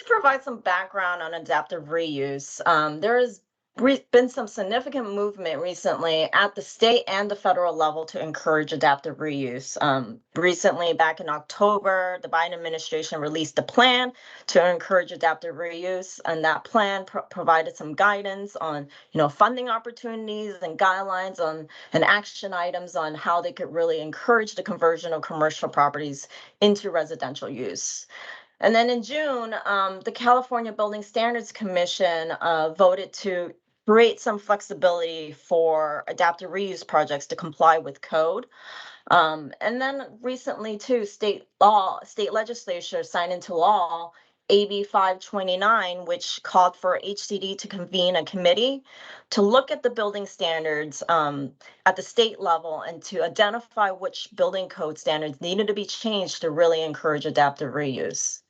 provide some background on adaptive reuse. There has been some significant movement recently at the state and the federal level to encourage adaptive reuse. Recently, back in October, the Biden administration released a plan to encourage adaptive reuse, and that plan provided some guidance on, funding opportunities and guidelines on and action items on how they could really encourage the conversion of commercial properties into residential use. And then in June, the California Building Standards Commission voted to create some flexibility for adaptive reuse projects to comply with code. And then recently, too, state legislature signed into law AB 529, which called for HCD to convene a committee to look at the building standards at the state level and to identify which building code standards needed to be changed to really encourage adaptive reuse.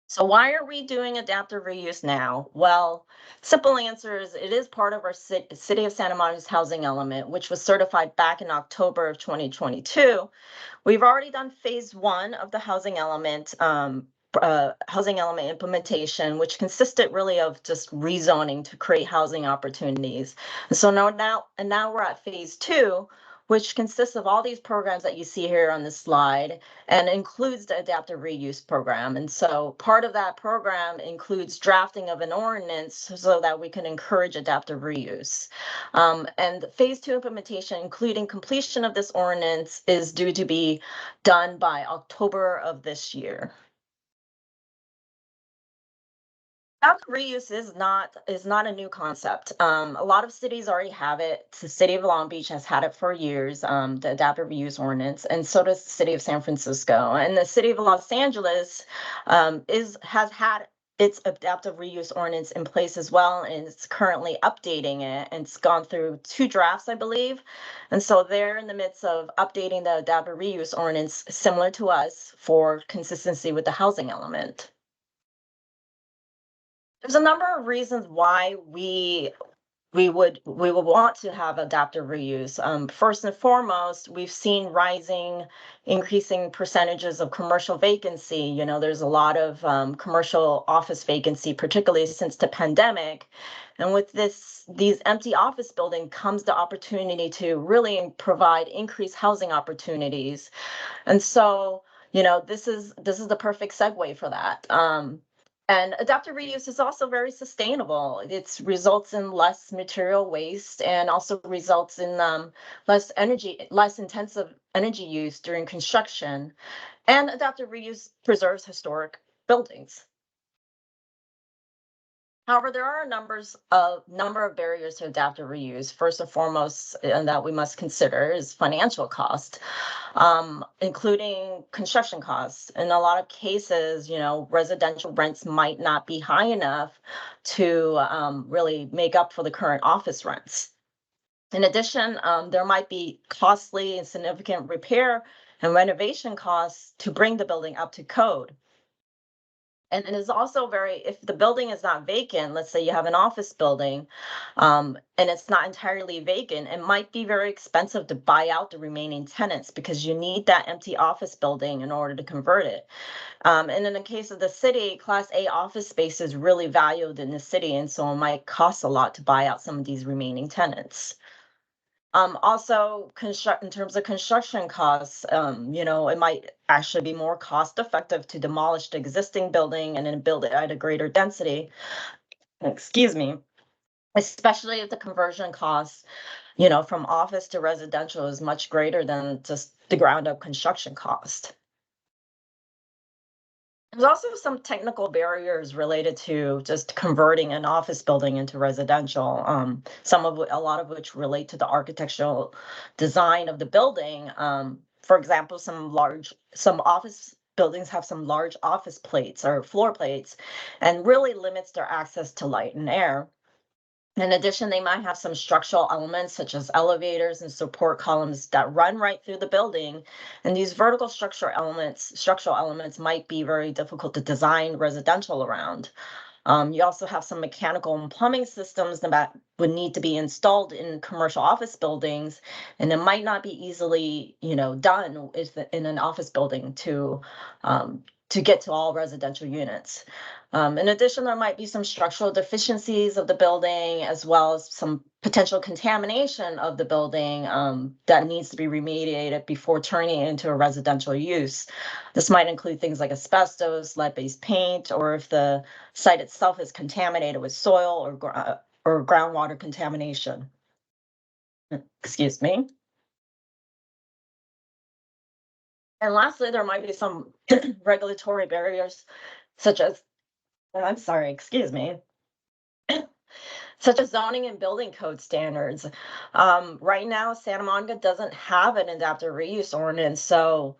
So why are we doing adaptive reuse now? Well, simple answer is it is part of our City of Santa Monica's housing element, which was certified back in October of 2022. We've already done phase 1 of the housing element implementation, which consisted really of just rezoning to create housing opportunities. And so now we're at phase 2, which consists of all these programs that you see here on this slide and includes the adaptive reuse program. And so part of that program includes drafting of an ordinance so that we can encourage adaptive reuse. And phase 2 implementation, including completion of this ordinance, is due to be done by October of this year. Adaptive reuse is not a new concept. A lot of cities already have it. The city of Long Beach has had it for years, the adaptive reuse ordinance, and so does the city of San Francisco. And the city of Los Angeles has had its adaptive reuse ordinance in place as well, and it's currently updating it. And it's gone through 2 drafts, I believe. And so they're in the midst of updating the adaptive reuse ordinance, similar to us, for consistency with the housing element. There's a number of reasons why we would want to have adaptive reuse. First and foremost, we've seen increasing percentages of commercial vacancy. There's a lot of commercial office vacancy, particularly since the pandemic. And with these empty office buildings comes the opportunity to really provide increased housing opportunities. And so, this is the perfect segue for that. And adaptive reuse is also very sustainable. It results in less material waste and also results in less intensive energy use during construction. And adaptive reuse preserves historic buildings. However, there are a number of barriers to adaptive reuse. First and foremost, and that we must consider is financial cost, including construction costs. In a lot of cases, residential rents might not be high enough to really make up for the current office rents. In addition, there might be costly and significant repair and renovation costs to bring the building up to code. And it is also if the building is not vacant, let's say you have an office building and it's not entirely vacant, it might be very expensive to buy out the remaining tenants because you need that empty office building in order to convert it. And in the case of the city, Class A office space is really valued in the city, and so it might cost a lot to buy out some of these remaining tenants. Also, in terms of construction costs, it might actually be more cost effective to demolish the existing building and then build it at a greater density. Excuse me. Especially if the conversion cost, from office to residential is much greater than just the ground up construction cost. There's also some technical barriers related to just converting an office building into residential. A lot of which relate to the architectural design of the building. For example, some office buildings have some large office plates or floor plates, and really limits their access to light and air. In addition, they might have some structural elements such as elevators and support columns that run right through the building. And these vertical structural elements might be very difficult to design residential around. You also have some mechanical and plumbing systems that would need to be installed in commercial office buildings, and it might not be easily, done in an office building to to get to all residential units. In addition, there might be some structural deficiencies of the building, as well as some potential contamination of the building that needs to be remediated before turning it into a residential use. This might include things like asbestos, lead-based paint, or if the site itself is contaminated with soil or groundwater contamination. Excuse me. And lastly, there might be some regulatory barriers, such as, I'm sorry, excuse me, such as zoning and building code standards. Right now, Santa Monica doesn't have an adaptive reuse ordinance. So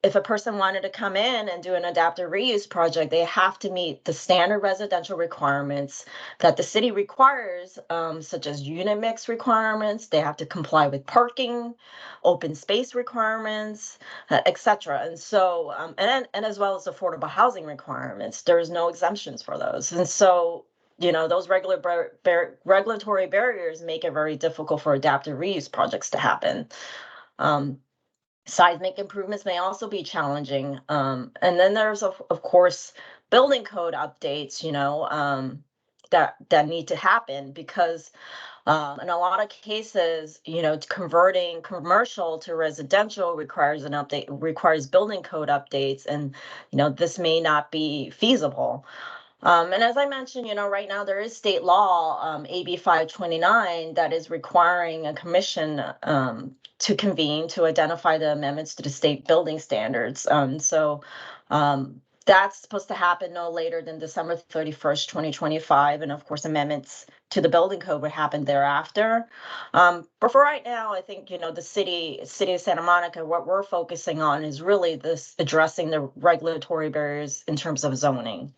if a person wanted to come in and do an adaptive reuse project, they have to meet the standard residential requirements that the city requires, such as unit mix requirements. They have to comply with parking, open space requirements, etc. And so, and as well as affordable housing requirements. There's no exemptions for those. And so, those regulatory barriers make it very difficult for adaptive reuse projects to happen. Seismic improvements may also be challenging. And then there's, of course, building code updates, that need to happen because in a lot of cases, converting commercial to residential requires building code updates, and this may not be feasible. And as I mentioned, right now there is state law, AB 529, that is requiring a commission to convene to identify the amendments to the state building standards. So that's supposed to happen no later than December 31st, 2025. And of course, amendments to the building code would happen thereafter. But for right now, I think, the city of Santa Monica, what we're focusing on is really this addressing the regulatory barriers in terms of zoning.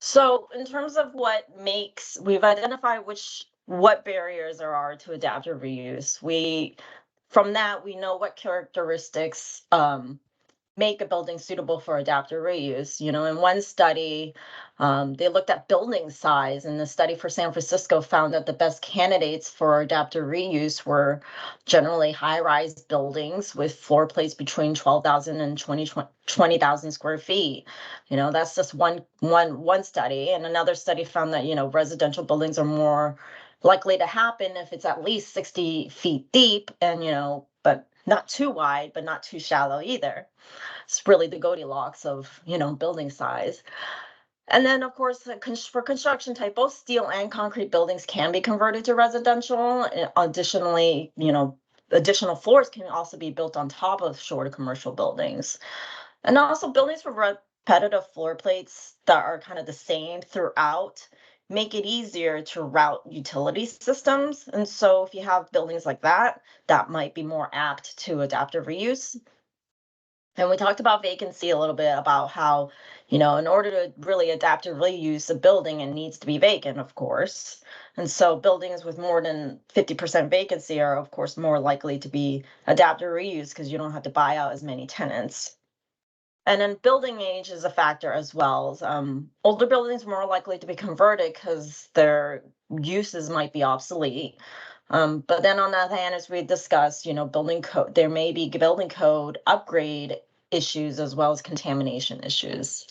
So in terms of we've identified what barriers there are to adaptive reuse. From that, we know what characteristics make a building suitable for adaptive reuse. In one study, they looked at building size, and the study for San Francisco found that the best candidates for adaptive reuse were generally high-rise buildings with floor plates between 12,000 and 20,000 square feet. That's just one study. And another study found that, residential buildings are more likely to happen if it's at least 60 feet deep and, but not too wide, but not too shallow either. It's really the Goldilocks of, building size. And then, of course, for construction type, both steel and concrete buildings can be converted to residential. Additionally, additional floors can also be built on top of shorter commercial buildings. And also buildings with repetitive floor plates that are kind of the same throughout make it easier to route utility systems. And so if you have buildings like that, that might be more apt to adaptive reuse. And we talked about vacancy a little bit, about how, in order to really adaptively use a building, it needs to be vacant, of course. And so buildings with more than 50% vacancy are, of course, more likely to be adaptive reuse because you don't have to buy out as many tenants. And then building age is a factor as well. Older buildings are more likely to be converted because their uses might be obsolete. But then on the other hand, as we discussed, building code, there may be building code upgrade issues as well as contamination issues.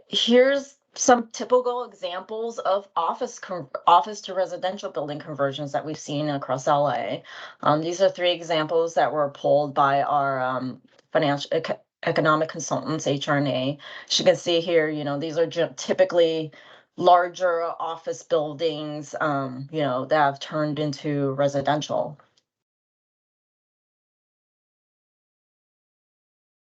Here's some typical examples of office to residential building conversions that we've seen across LA. These are 3 examples that were pulled by our financial economic consultants, HRNA. As you can see here, these are typically larger office buildings, that have turned into residential.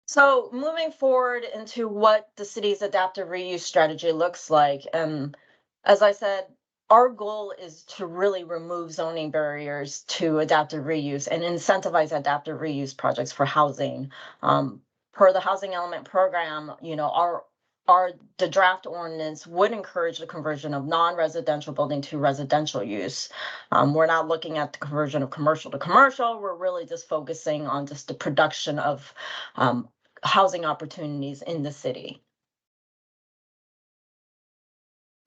So moving forward into what the city's adaptive reuse strategy looks like, as I said, our goal is to really remove zoning barriers to adaptive reuse and incentivize adaptive reuse projects for housing. Per the housing element program, the draft ordinance would encourage the conversion of non-residential building to residential use. We're not looking at the conversion of commercial to commercial. We're really just focusing on just the production of housing opportunities in the city.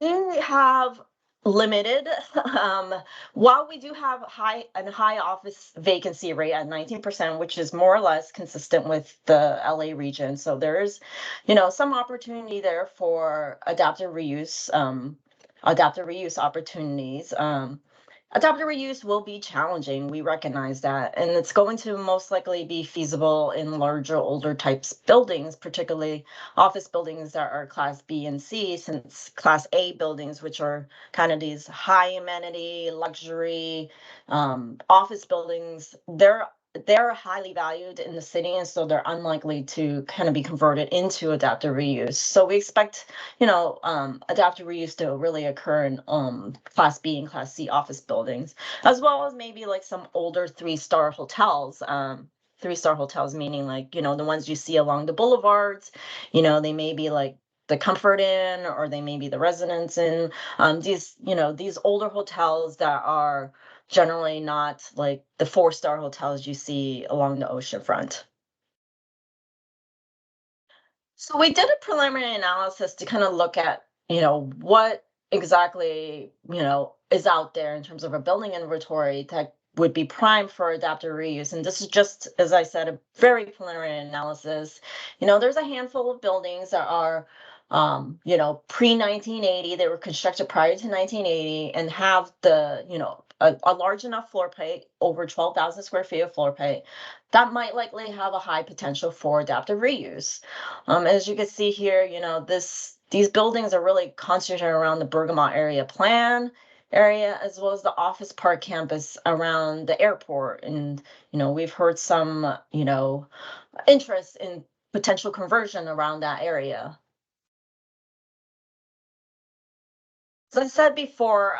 We have limited. Um, while we do have a high office vacancy rate at 19%, which is more or less consistent with the LA region, so there is, some opportunity there for adaptive reuse opportunities. Adaptive reuse will be challenging. We recognize that, and it's going to most likely be feasible in larger, older types buildings, particularly office buildings that are Class B and C, since Class A buildings, which are kind of these high amenity, luxury office buildings, they're highly valued in the city, and so they're unlikely to kind of be converted into adaptive reuse. So we expect, adaptive reuse to really occur in Class B and Class C office buildings, as well as maybe like some older three-star hotels. Three-star hotels meaning like, the ones you see along the boulevards, they may be like the Comfort Inn, or they may be the Residence Inn. These older hotels that are generally not like the four-star hotels you see along the ocean front. So we did a preliminary analysis to kind of look at, what exactly, is out there in terms of a building inventory that would be prime for adaptive reuse. And this is just, as I said, a very preliminary analysis. There's a handful of buildings that are, pre-1980. They were constructed prior to 1980 and have a large enough floor plate, over 12,000 square feet of floor plate, that might likely have a high potential for adaptive reuse. As you can see here, these buildings are really concentrated around the Bergamot area plan area, as well as the office park campus around the airport. And, we've heard some, interest in potential conversion around that area. So I said before,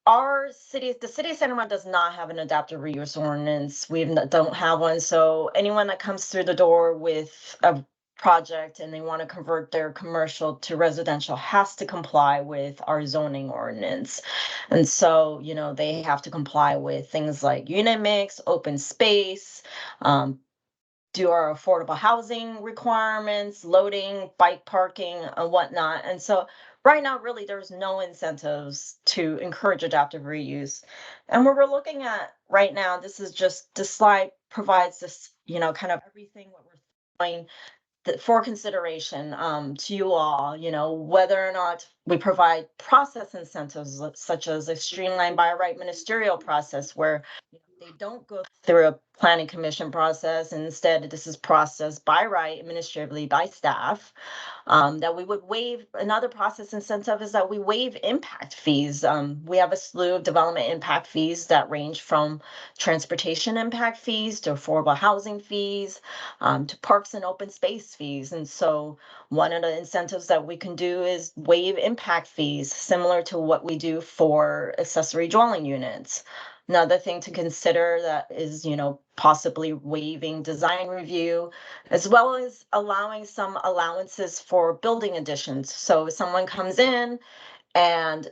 the city of San Juan does not have an adaptive reuse ordinance. Don't have one. So anyone that comes through the door with a project and they want to convert their commercial to residential has to comply with our zoning ordinance. And so, they have to comply with things like unit mix, open space, do our affordable housing requirements, loading, bike parking, and whatnot. And so right now, really, there's no incentives to encourage adaptive reuse. And what we're looking at right now, this slide provides this, kind of everything what we're doing for consideration to you all, whether or not we provide process incentives, such as a streamlined by right ministerial process where they don't go through a planning commission process. And instead, this is processed by right administratively by staff. That we would waive. Another process incentive is that we waive impact fees. We have a slew of development impact fees that range from transportation impact fees to affordable housing fees, to parks and open space fees. And so one of the incentives that we can do is waive impact fees, similar to what we do for accessory dwelling units. Another thing to consider that is, possibly waiving design review, as well as allowing some allowances for building additions. So if someone comes in and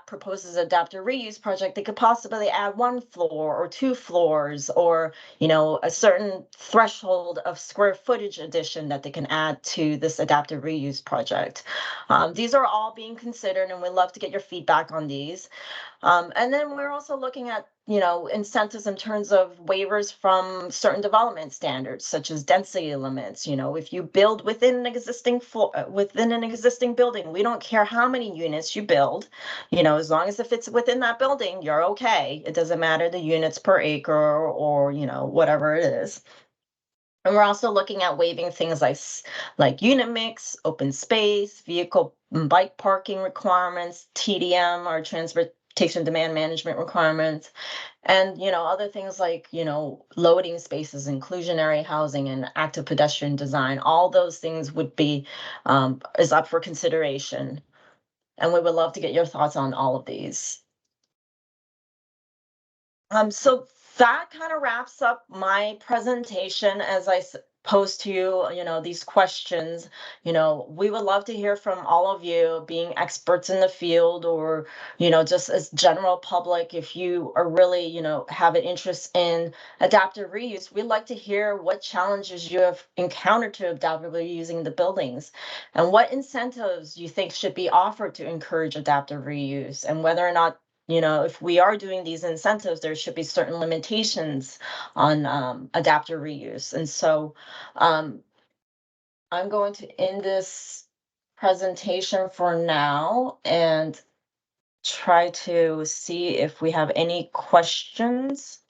proposes adaptive reuse project, they could possibly add one floor or two floors, or, a certain threshold of square footage addition that they can add to this adaptive reuse project. These are all being considered, and we'd love to get your feedback on these. And then we're also looking at, incentives in terms of waivers from certain development standards, such as density limits. If you build within an existing building, we don't care how many units you build, as long as it fits within that building, you're okay. It doesn't matter the units per acre or, whatever it is. And we're also looking at waiving things like unit mix, open space, vehicle and bike parking requirements, TDM, or transportation demand management requirements, and other things like loading spaces, inclusionary housing, and active pedestrian design. All those things would be is up for consideration, and we would love to get your thoughts on all of these. So that kind of wraps up my presentation. As I pose to you, these questions. We would love to hear from all of you, being experts in the field, or, just as general public. If you are really, have an interest in adaptive reuse, we'd like to hear what challenges you have encountered to adaptively using the buildings, and what incentives you think should be offered to encourage adaptive reuse, and whether or not, if we are doing these incentives, there should be certain limitations on adaptive reuse. And so I'm going to end this presentation for now and try to see if we have any questions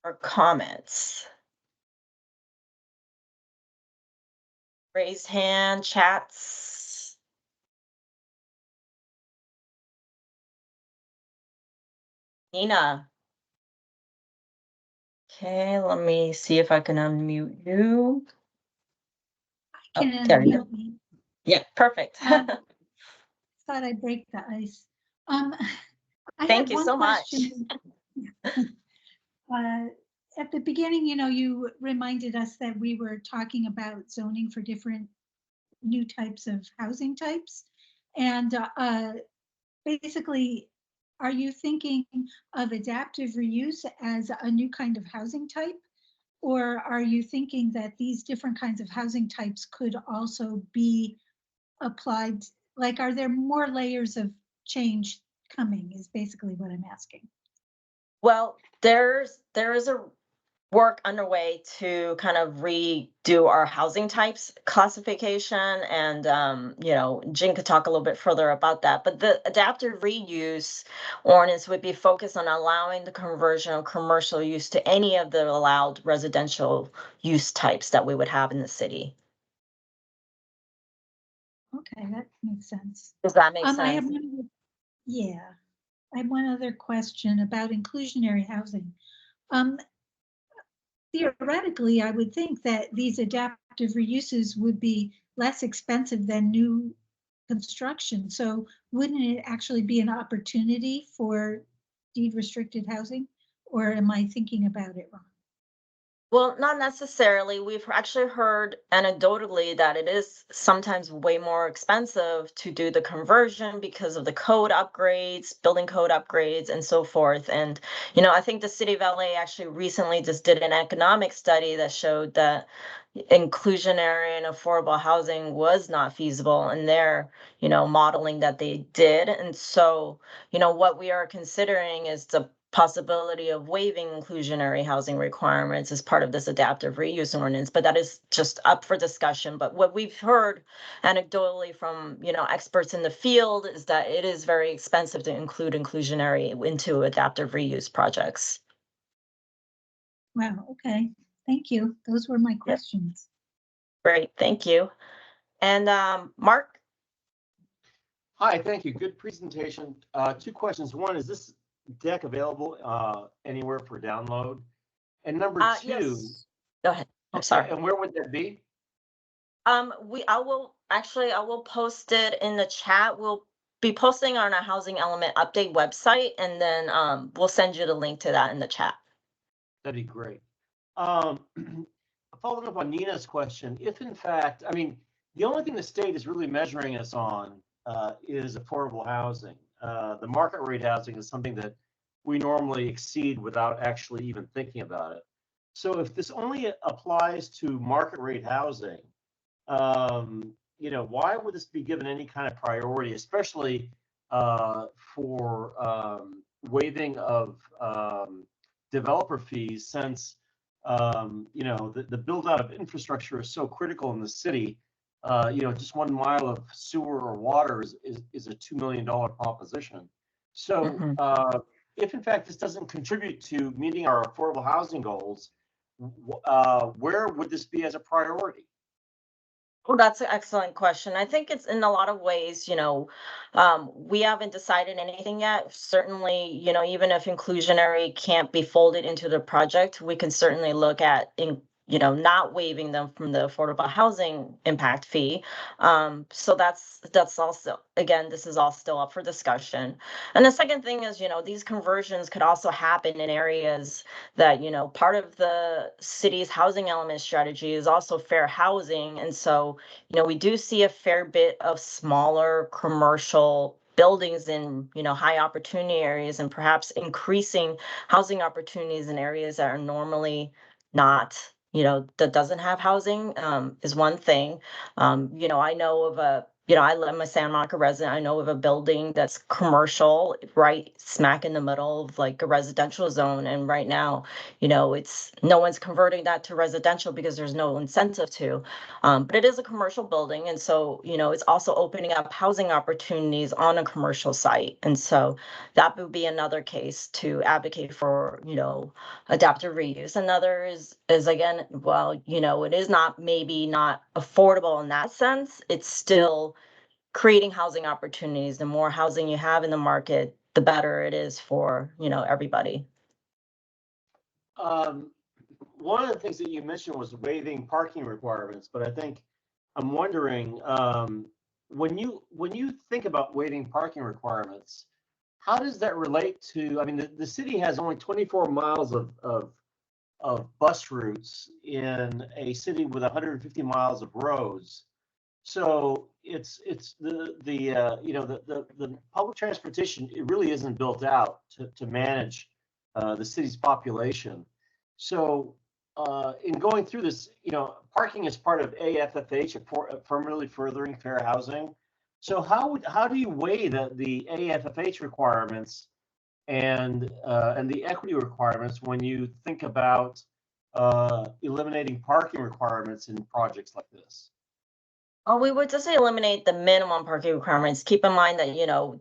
or comments. Raised hand, chats. Nina. Okay, let me see if I can unmute you. Can There you go. unmute me. Yeah, perfect. Thought I'd break the ice. I Thank had you one so much. question. At the beginning, you reminded us that we were talking about zoning for different new types of housing types. And basically, are you thinking of adaptive reuse as a new kind of housing type? Or are you thinking that these different kinds of housing types could also be applied? Like, are there more layers of change coming, is basically what I'm asking. Well, there is a work underway to kind of redo our housing types classification, and Jing could talk a little bit further about that. But the adaptive reuse ordinance would be focused on allowing the conversion of commercial use to any of the allowed residential use types that we would have in the city. Okay, that makes sense. Does that make I sense? have I have one other question about inclusionary housing. Theoretically, I would think that these adaptive reuses would be less expensive than new construction. So wouldn't it actually be an opportunity for deed restricted housing? Or am I thinking about it wrong? Well, not necessarily. We've actually heard anecdotally that it is sometimes way more expensive to do the conversion because of the code upgrades, building code upgrades, and so forth. And, I think the city of LA actually recently just did an economic study that showed that inclusionary and affordable housing was not feasible in their, modeling that they did. And so, what we are considering is the possibility of waiving inclusionary housing requirements as part of this adaptive reuse ordinance, but that is just up for discussion. But what we've heard anecdotally from, experts in the field is that it is very expensive to include inclusionary into adaptive reuse projects. Wow, okay, thank you. Those were my questions. Great, thank you. And Mark? Hi, thank you. Good presentation. Two questions. One, is this deck available anywhere for download? And number two, yes. Go ahead. I'm sorry. And where would that be? I will post it in the chat. We'll be posting on our housing element update website, and then we'll send you the link to that in the chat. That'd be great. Following up on Nina's question, if in fact, the only thing the state is really measuring us on is affordable housing. The market rate housing is something that we normally exceed without actually even thinking about it. So if this only applies to market rate housing, why would this be given any kind of priority, especially for waiving of developer fees, since the build out of infrastructure is so critical in the city. Just 1 mile of sewer or water is a $2 million proposition. So if in fact this doesn't contribute to meeting our affordable housing goals, where would this be as a priority? Well, that's an excellent question. I think it's in a lot of ways, we haven't decided anything yet. Certainly, even if inclusionary can't be folded into the project, we can certainly look at not waiving them from the affordable housing impact fee. So that's also, again, this is all still up for discussion. And the second thing is, these conversions could also happen in areas that, part of the city's housing element strategy is also fair housing. And so, we do see a fair bit of smaller commercial buildings in, high opportunity areas, and perhaps increasing housing opportunities in areas that are normally not, that doesn't have housing, is one thing. I know of I'm a Santa Monica resident. I know of a building that's commercial right smack in the middle of like a residential zone. And right now, it's no one's converting that to residential because there's no incentive to. But it is a commercial building. And so, it's also opening up housing opportunities on a commercial site. And so that would be another case to advocate for, adaptive reuse. Another is again, well, it is maybe not affordable in that sense. It's still creating housing opportunities. The more housing you have in the market, the better it is for, everybody. One of the things that you mentioned was waiving parking requirements, but I think I'm wondering, when you think about waiving parking requirements, how does that relate to, I mean, the city has only 24 miles of bus routes in a city with 150 miles of roads. So it's the public transportation, it really isn't built out to manage the city's population. So in going through this, parking is part of AFFH, affirmatively furthering fair housing. So how do you weigh the AFFH requirements and the equity requirements when you think about eliminating parking requirements in projects like this? Well, we would just say eliminate the minimum parking requirements. Keep in mind that,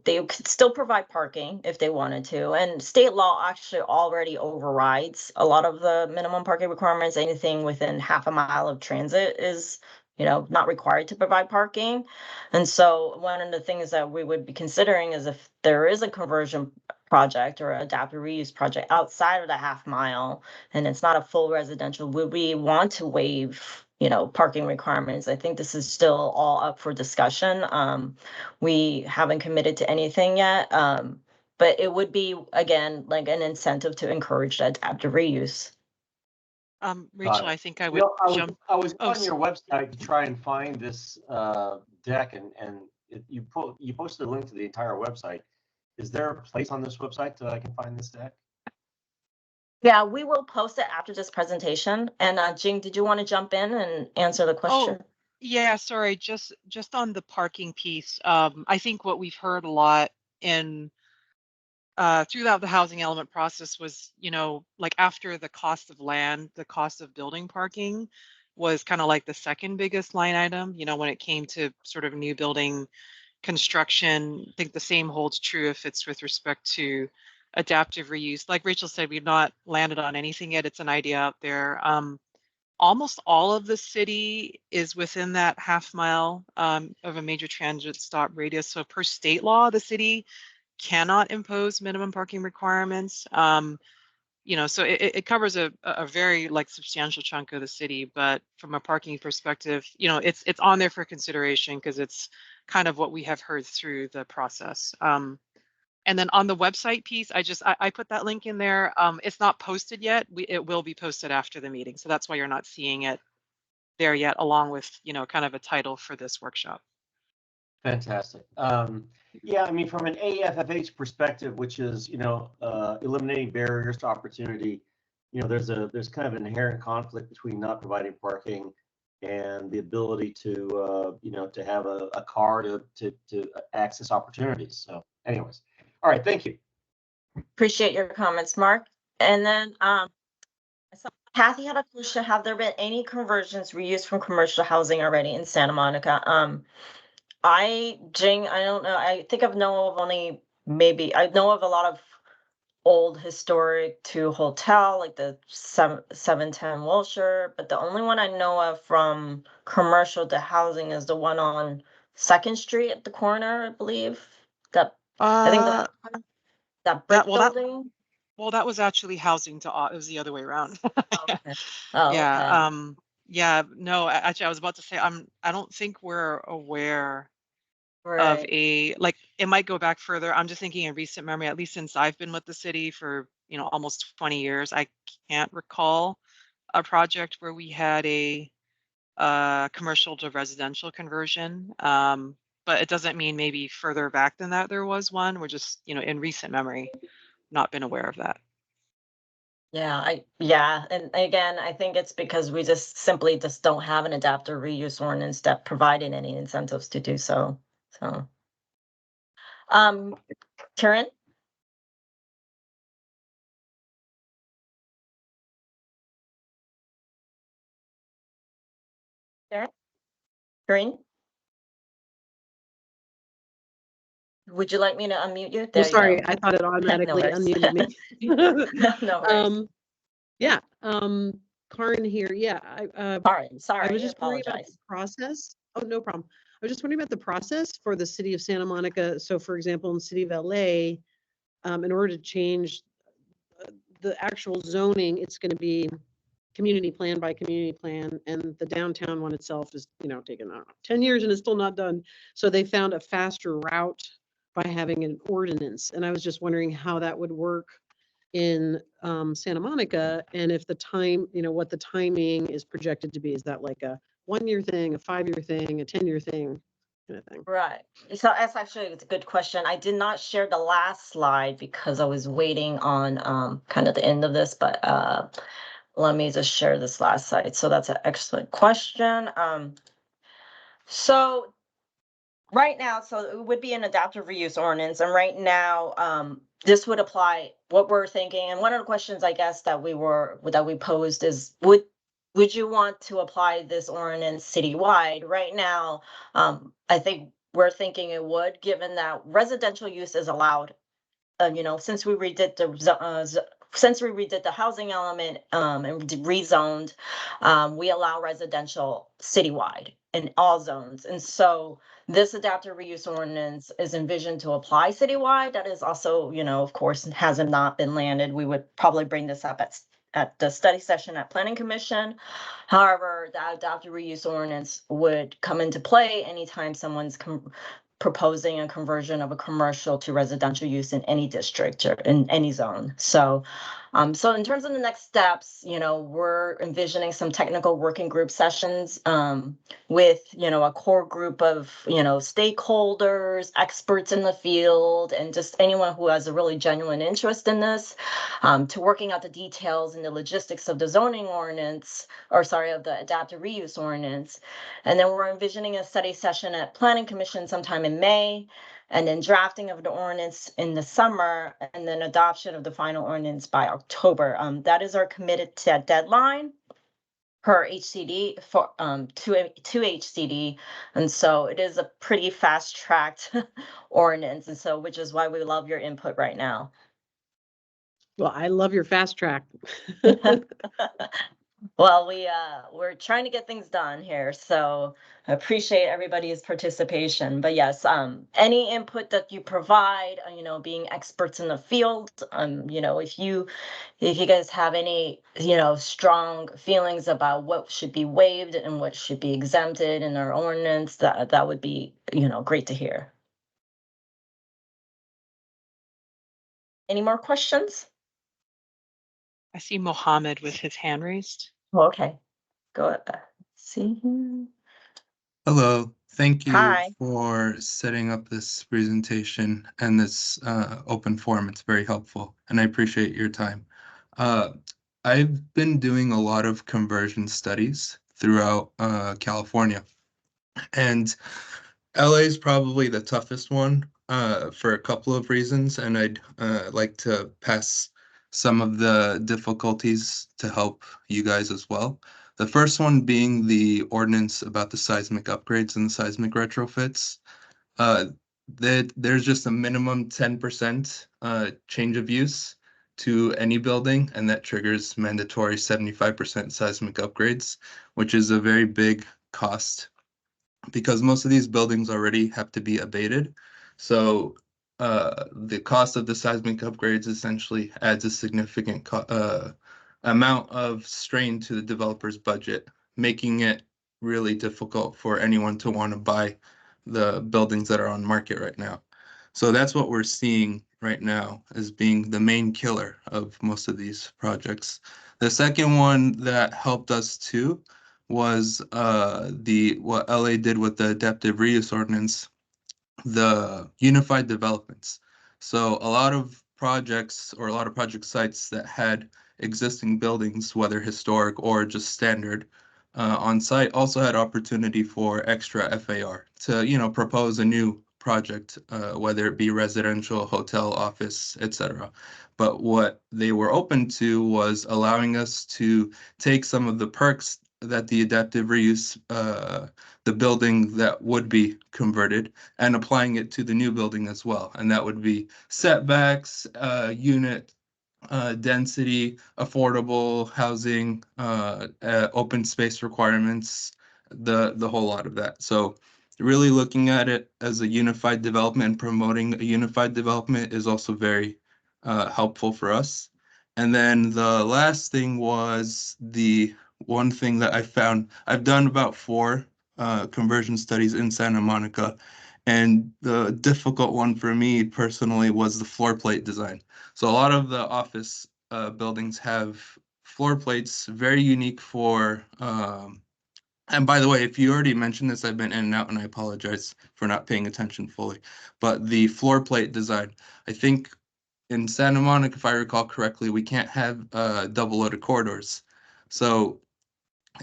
they could still provide parking if they wanted to. And state law actually already overrides a lot of the minimum parking requirements. Anything within half a mile of transit is, not required to provide parking. And so one of the things that we would be considering is if there is a conversion project or adaptive reuse project outside of the half mile and it's not a full residential, would we want to waive, parking requirements? I think this is still all up for discussion. We haven't committed to anything yet. But it would be, again, like an incentive to encourage adaptive reuse. Rachel, I think I would jump. I was Oh, on your website to try and find this deck, and you posted a link to the entire website. Is there a place on this website that I can find this deck? Yeah, we will post it after this presentation. And Jing, did you want to jump in and answer the question? Yeah, sorry, just on the parking piece. I think what we've heard a lot in throughout the housing element process was, like after the cost of land, the cost of building parking was kind of like the second biggest line item, when it came to sort of new building construction. I think the same holds true if it's with respect to adaptive reuse. Like Rachel said, we've not landed on anything yet. It's an idea out there. Almost all of the city is within that half mile of a major transit stop radius. So per state law, the city cannot impose minimum parking requirements. So it covers a very substantial chunk of the city, but from a parking perspective, it's on there for consideration because it's kind of what we have heard through the process. And then on the website piece, I put that link in there. It's not posted yet. It will be posted after the meeting. So that's why you're not seeing it there yet, along with, kind of a title for this workshop. Fantastic. Yeah, I mean, from an AFFH perspective, which is, eliminating barriers to opportunity, there's kind of an inherent conflict between not providing parking and the ability to, to have a car to access opportunities. So anyways, all right, thank you. Appreciate your comments, Mark. And then so Kathy had a question. Have there been any conversions reused from commercial housing already in Santa Monica? Jing, I don't know. I think I know of a lot of old historic to hotel, like the 710 Wilshire, but the only one I know of from commercial to housing is the one on 2nd Street at the corner, I believe. I think that brick building. Well, that was actually housing to, it was the other way around. Oh, okay. Oh, Yeah, okay. yeah, no, actually, I was about to say, I don't think we're aware of Right. like, it might go back further. I'm just thinking in recent memory, at least since I've been with the city for, almost 20 years, I can't recall a project where we had a commercial to residential conversion. But it doesn't mean maybe further back than that there was one. We're just, in recent memory, not been aware of that. Yeah, and again, I think it's because we just simply don't have an adaptive reuse ordinance that provided any incentives to do so. So, um, Karen, Karen, Green, would you like me to unmute you? Oh, There you sorry, go. I thought it No automatically worries. unmuted me. No worries. Yeah, Karin here. Yeah, All right, I sorry, was I just wondering about the apologize. process. Oh, no problem. I was just wondering about the process for the city of Santa Monica. So for example, in the city of LA, in order to change the actual zoning, it's going to be community plan by community plan, and the downtown one itself is, taken, I don't know, 10 years and it's still not done. So they found a faster route by having an ordinance. And I was just wondering how that would work in Santa Monica, and if the time, what the timing is projected to be. Is that like a 1-year thing, a 5-year thing, a 10-year thing, kind of thing? Right. So that's actually it's a good question. I did not share the last slide because I was waiting on kind of the end of this, but let me just share this last slide. So that's an excellent question. So right now, so it would be an adaptive reuse ordinance, and right now, this would apply what we're thinking. And one of the questions I guess that we posed is would you want to apply this ordinance citywide? Right now, I think we're thinking it would, given that residential use is allowed. Since we redid the housing element and rezoned, we allow residential citywide in all zones. And so this adaptive reuse ordinance is envisioned to apply citywide. That is also, of course, hasn't not been landed. We would probably bring this up at the study session at Planning Commission. However, the adaptive reuse ordinance would come into play anytime someone's proposing a conversion of a commercial to residential use in any district or in any zone. So in terms of the next steps, we're envisioning some technical working group sessions with, a core group of, stakeholders, experts in the field, and just anyone who has a really genuine interest in this, to working out the details and the logistics of the zoning ordinance, of the adaptive reuse ordinance. And then we're envisioning a study session at Planning Commission sometime in May, and then drafting of the ordinance in the summer, and then adoption of the final ordinance by October. That is our committed to deadline per HCD for to HCD, and so it is a pretty fast-tracked ordinance, and so which is why we love your input right now. Well, I love your fast track. Well, we're trying to get things done here, so I appreciate everybody's participation. But yes, any input that you provide, being experts in the field, if you guys have any, strong feelings about what should be waived and what should be exempted in our ordinance, that would be, great to hear. Any more questions? I see Mohammed with his hand raised. Oh, okay, go ahead. See here. Hello, thank you Hi. for setting up this presentation and this open forum. It's very helpful, and I appreciate your time. I've been doing a lot of conversion studies throughout California, and LA is probably the toughest one for a couple of reasons, and I'd like to pass some of the difficulties to help you guys as well. The first one being the ordinance about the seismic upgrades and the seismic retrofits. That there's just a minimum 10% change of use to any building, and that triggers mandatory 75% seismic upgrades, which is a very big cost because most of these buildings already have to be abated. So the cost of the seismic upgrades essentially adds a significant amount of strain to the developer's budget, making it really difficult for anyone to want to buy the buildings that are on market right now. So that's what we're seeing right now as being the main killer of most of these projects. The second one that helped us too was what LA did with the adaptive reuse ordinance, the unified developments. So a lot of projects or a lot of project sites that had existing buildings, whether historic or just standard, on site also had opportunity for extra FAR to, propose a new project, whether it be residential, hotel, office, etc. But what they were open to was allowing us to take some of the perks that the adaptive reuse, the building that would be converted, and applying it to the new building as well. And that would be setbacks, unit density, affordable housing, open space requirements, the whole lot of that. So really looking at it as a unified development and promoting a unified development is also very helpful for us. And then the last thing was the one thing that I found. I've done about 4 conversion studies in Santa Monica, and the difficult one for me personally was the floor plate design. So a lot of the office buildings have floor plates, very unique for, and by the way, if you already mentioned this, I've been in and out and I apologize for not paying attention fully. But the floor plate design, I think in Santa Monica, if I recall correctly, we can't have double loaded corridors. So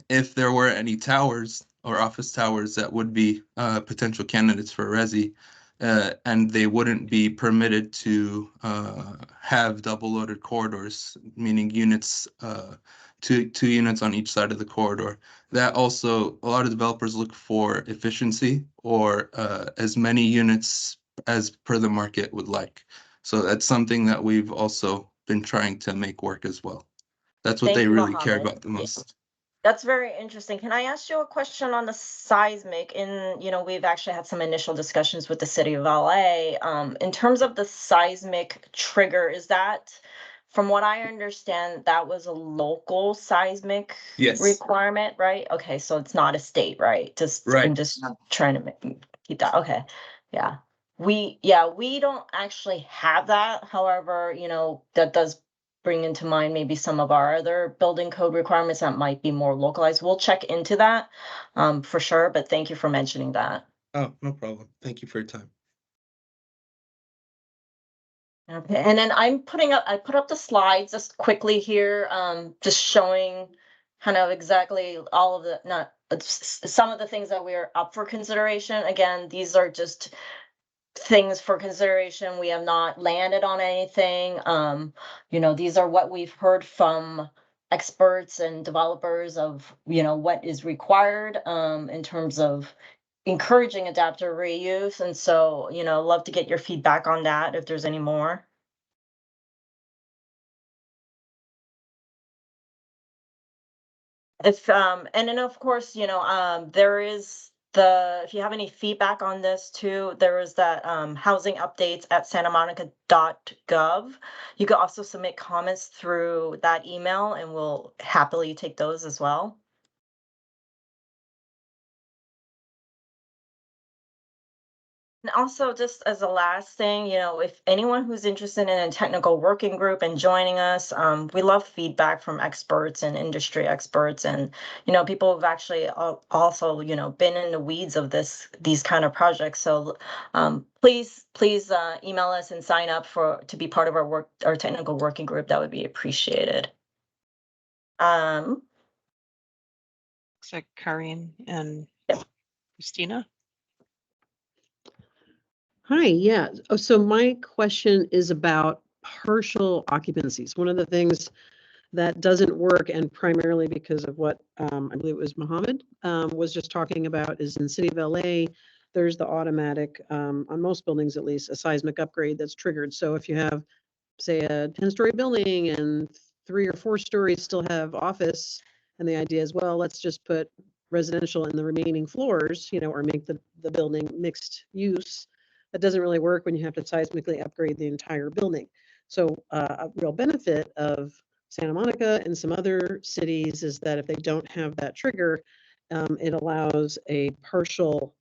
if there were any towers or office towers that would be potential candidates for resi, and they wouldn't be permitted to have double loaded corridors, meaning units, two units on each side of the corridor. That also, a lot of developers look for efficiency or as many units as per the market would like. So that's something that we've also been trying to make work as well. That's what Thank they you, really care Mohammed. about the most. That's very interesting. Can I ask you a question on the seismic? We've actually had some initial discussions with the city of LA. In terms of the seismic trigger, is that, from what I understand, that was a local seismic Yes. requirement, right? Okay, so it's not a state, right? I'm Right. just trying to keep that. Okay, yeah. We don't actually have that. However, that does bring into mind maybe some of our other building code requirements that might be more localized. We'll check into that for sure, but thank you for mentioning that. Oh, no problem. Thank you for your time. Okay, and then I put up the slides just quickly here, just showing kind of exactly all of the, not some of the things that we're up for consideration. Again, these are just things for consideration. We have not landed on anything. These are what we've heard from experts and developers of, what is required in terms of encouraging adaptive reuse. And so, love to get your feedback on that if there's any more. And then of course, there is if you have any feedback on this too, there is that housing updates at santamonica.gov. You can also submit comments through that email and we'll happily take those as well. And also, just as a last thing, if anyone who's interested in a technical working group and joining us, we love feedback from experts and industry experts, and people who've actually also been in the weeds of these kind of projects. So please email us and sign up to be part of our technical working group. That would be appreciated. Looks like Karine and Christina. Hi, yeah. Oh, so my question is about partial occupancies. One of the things that doesn't work, and primarily because of what I believe it was Mohammed was just talking about, is in the city of LA, there's the automatic, on most buildings at least, a seismic upgrade that's triggered. So if you have, say, a 10-story building and 3 or 4 stories still have office, and the idea is, well, let's just put residential in the remaining floors, or make the building mixed use. that doesn't really work when you have to seismically upgrade the entire building. So a real benefit of Santa Monica and some other cities is that if they don't have that trigger, it allows a partial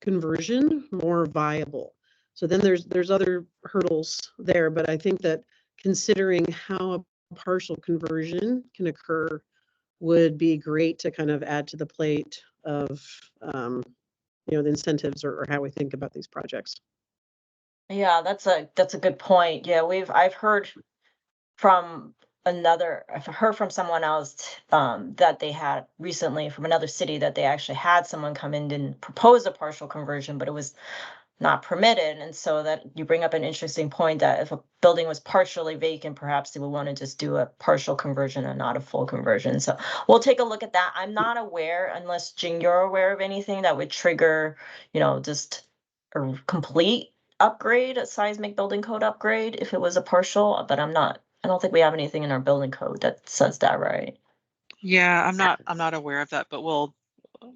conversion more viable. So then there's other hurdles there, but I think that considering how a partial conversion can occur would be great to kind of add to the plate of the incentives or how we think about these projects. Yeah, that's a good point. Yeah, I've heard from I've heard from someone else that they had recently from another city that they actually had someone come in and propose a partial conversion, but it was not permitted. And so that you bring up an interesting point that if a building was partially vacant, perhaps they would want to just do a partial conversion and not a full conversion. So we'll take a look at that. I'm not aware, unless Jing, you're aware of anything that would trigger, just a complete upgrade, a seismic building code upgrade if it was a partial, but I don't think we have anything in our building code that says that, right? Yeah, I'm not aware of that, but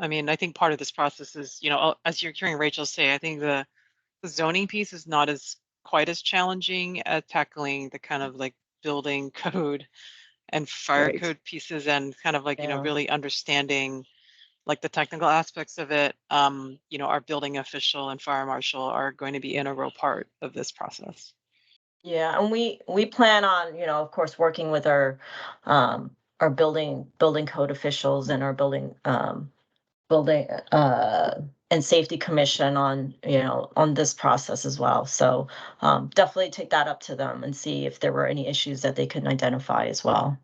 I think part of this process is, as you're hearing Rachel say, I think the zoning piece is not quite as challenging at tackling the kind of like building code and fire Right. code pieces, and kind of like, Yeah. really understanding like the technical aspects of it. Our building official and fire marshal are going to be an integral part of this process. Yeah, and we plan on, of course, working with our building code officials and our building and safety commission on, on this process as well. So definitely take that up to them and see if there were any issues that they could identify as well.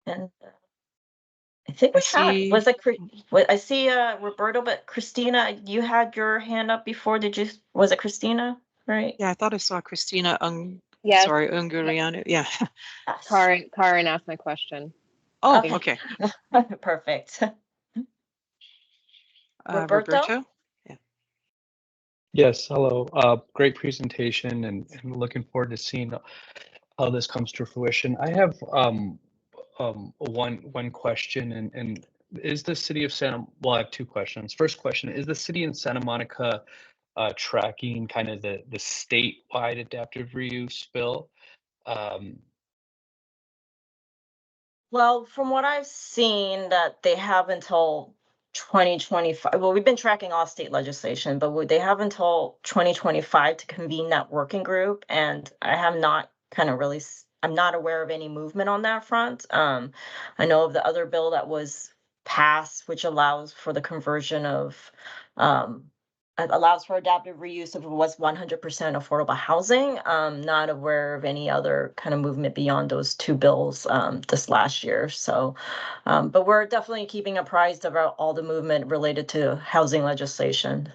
And I think I we had, see. I see Roberto, but Christina, you had your hand up before. Was it Christina? Right? Yeah, I thought I saw Christina Yes, Ungurianu. Yeah. Yes. Karen asked my question. Oh, Okay. okay. Perfect. Roberto? Yeah. Yes, hello. Great presentation and looking forward to seeing how this comes to fruition. I have one question and is the city of I have two questions. First question, is the city in Santa Monica tracking kind of the statewide adaptive reuse bill? Well, from what I've seen, that they have until 2025. Well, we've been tracking all state legislation, but they have until 2025 to convene that working group. And I have not kind of really, I'm not aware of any movement on that front. I know of the other bill that was passed, which allows for the conversion of, allows for adaptive reuse if it was 100% affordable housing. Not aware of any other kind of movement beyond those two bills this last year. So, but we're definitely keeping apprised about all the movement related to housing legislation.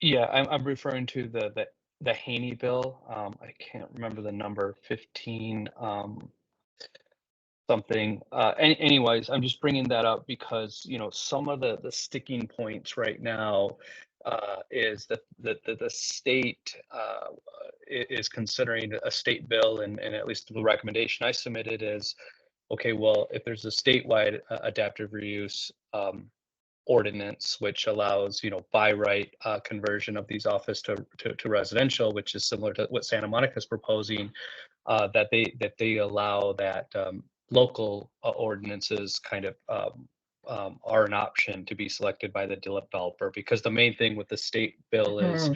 Yeah, I'm referring to the Haney bill. I can't remember the number, 15 something. Anyways, I'm just bringing that up because some of the sticking points right now is that the state is considering a state bill, and at least the recommendation I submitted is, okay, well, if there's a statewide adaptive reuse ordinance, which allows by right conversion of these office to residential, which is similar to what Santa Monica is proposing, that they allow that local ordinances kind of are an option to be selected by the developer, because the main thing with the state bill is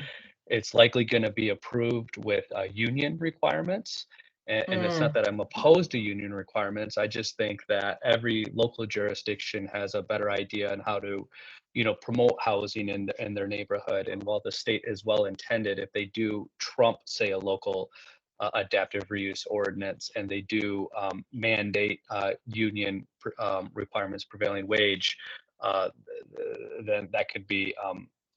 it's likely going to be approved with union requirements. And it's not that I'm opposed to union requirements. I just think that every local jurisdiction has a better idea on how to, promote housing in their neighborhood. And while the state is well intended, if they do trump, say, a local adaptive reuse ordinance, and they do mandate union requirements, prevailing wage, then that could be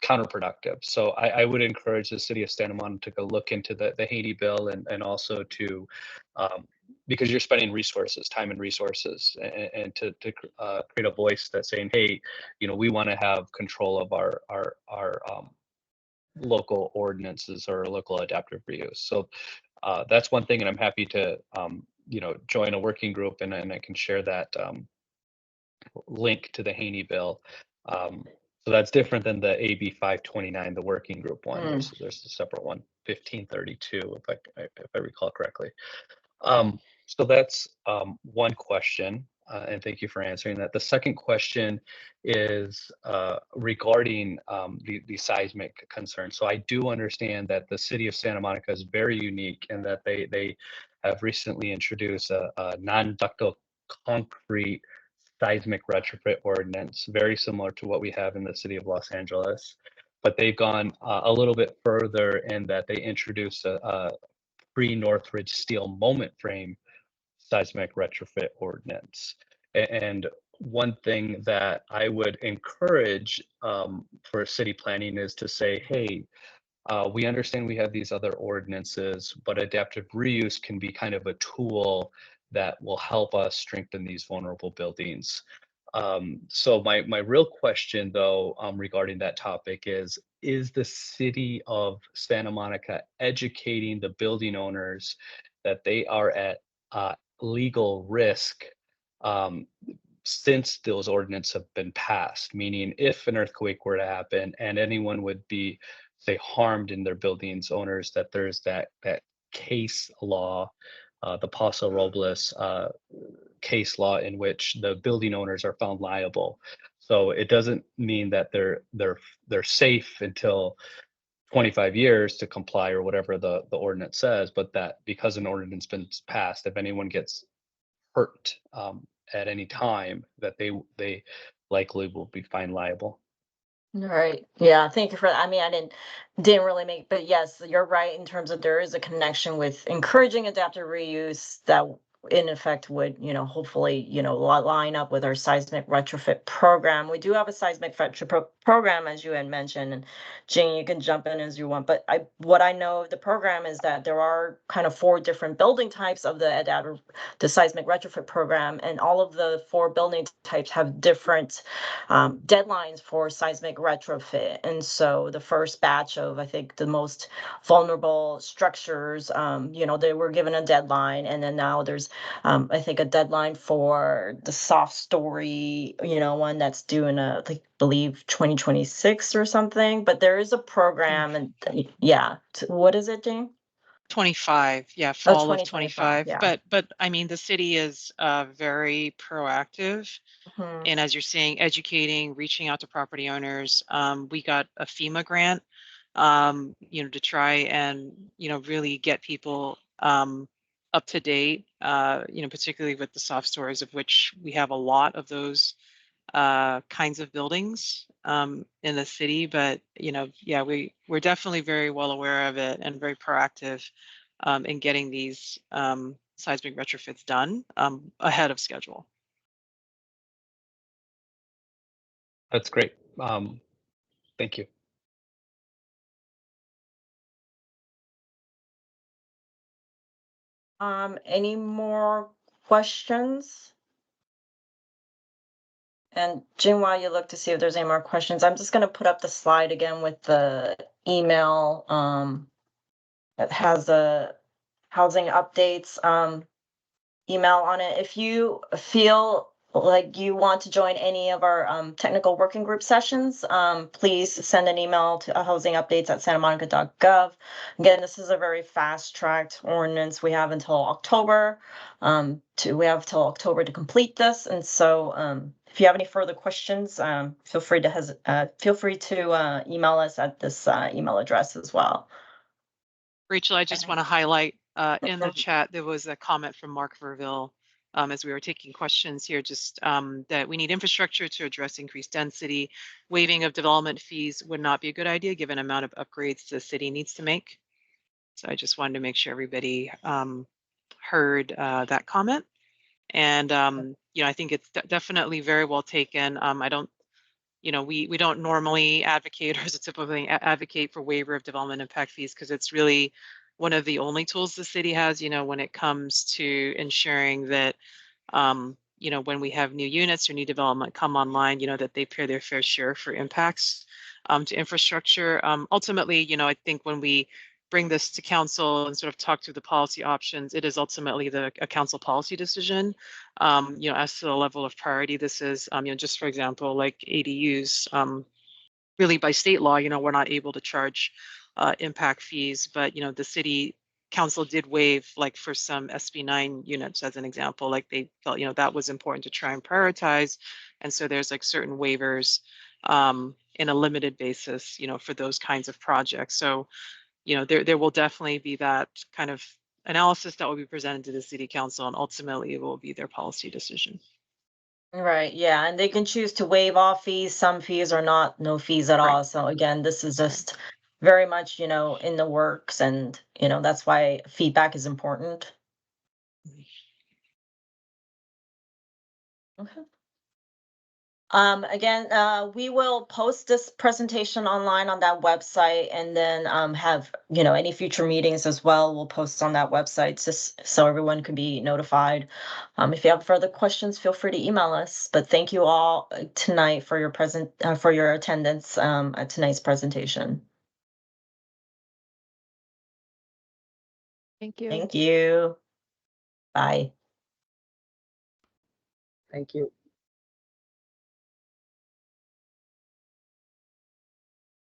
counterproductive. So I would encourage the city of Santa Monica to look into the Haney bill, and also to, because you're spending resources, time and resources, and to create a voice that's saying, hey, we want to have control of our local ordinances or local adaptive reuse. So that's one thing, and I'm happy to join a working group, and I can share that link to the Haney bill. So that's different than the AB 529, the working group one. Hmm. There's a separate one, 1532, if I recall correctly. So that's one question, and thank you for answering that. The second question is regarding the seismic concern. So I do understand that the city of Santa Monica is very unique in that they have recently introduced a non-ductile concrete seismic retrofit ordinance, very similar to what we have in the city of Los Angeles. But they've gone a little bit further in that they introduced a pre-Northridge steel moment frame seismic retrofit ordinance. And one thing that I would encourage for city planning is to say, hey, we understand we have these other ordinances, but adaptive reuse can be kind of a tool that will help us strengthen these vulnerable buildings. So my real question though, regarding that topic is the city of Santa Monica educating the building owners that they are at legal risk since those ordinances have been passed? Meaning if an earthquake were to happen and anyone would be, say, harmed in their buildings, owners, that there's that case law, the Paso Robles case law, in which the building owners are found liable. So it doesn't mean that they're safe until 25 years to comply or whatever the ordinance says, but that because an ordinance been passed, if anyone gets hurt at any time, that they likely will be found liable. Right. Yeah. Thank you for that. I mean, I didn't really make, but yes, you're right in terms of there is a connection with encouraging adaptive reuse that in effect would, hopefully, line up with our seismic retrofit program. We do have a seismic retrofit program, as you had mentioned, and Jane, you can jump in as you want. But what I know of the program is that there are kind of 4 different building types of the seismic retrofit program, and all of the 4 building types have different deadlines for seismic retrofit. And so the first batch of, I think, the most vulnerable structures, they were given a deadline, and then now there's I think a deadline for the soft story, one that's due in I believe 2026 or something. But there is a program, and yeah, what is it, Jane? 25, yeah, Oh, fall of 2025, 25. yeah. But I mean, the city is very proactive. Mhm. And as you're saying, educating, reaching out to property owners. We got a FEMA grant, to try and, really get people up to date, particularly with the soft stories, of which we have a lot of those kinds of buildings in the city. But, yeah, we're definitely very well aware of it and very proactive in getting these seismic retrofits done ahead of schedule. That's great. Thank you. Any more questions? And Jim, while you look to see if there's any more questions, I'm just going to put up the slide again with the email that has the housing updates email on it. If you feel like you want to join any of our technical working group sessions, please send an email to housingupdates@santamonica.gov. Again, this is a very fast-tracked ordinance. We have until October to complete this, and so if you have any further questions, feel free to email us at this email address as well. Rachel, I just want to highlight in the chat, there was a comment from Mark Verville as we were taking questions here, just that we need infrastructure to address increased density. Waiving of development fees would not be a good idea given amount of upgrades the city needs to make. So I just wanted to make sure everybody heard that comment. And, I think it's definitely very well taken. I don't, we don't normally advocate or typically advocate for waiver of development impact fees because it's really one of the only tools the city has, when it comes to ensuring that, when we have new units or new development come online, that they pay their fair share for impacts to infrastructure. Ultimately, I think when we bring this to council and sort of talk through the policy options, it is ultimately a council policy decision, as to the level of priority this is, just for example, like ADUs, really by state law, we're not able to charge impact fees, but the city council did waive, like for some SB9 units as an example, like they felt that was important to try and prioritize, and so there's like certain waivers in a limited basis for those kinds of projects. So there will definitely be that kind of analysis that will be presented to the city council, and ultimately it will be their policy decision. Right, yeah, and they can choose to waive all fees, some fees or not, no fees at Right. all. So again, this is just very much, in the works, and, that's why feedback is important. Okay. Again, we will post this presentation online on that website, and then have, any future meetings as well. We'll post on that website just so everyone can be notified. If you have further questions, feel free to email us. But thank you all tonight for your attendance at tonight's presentation. Thank you. Thank you. Bye. Thank you.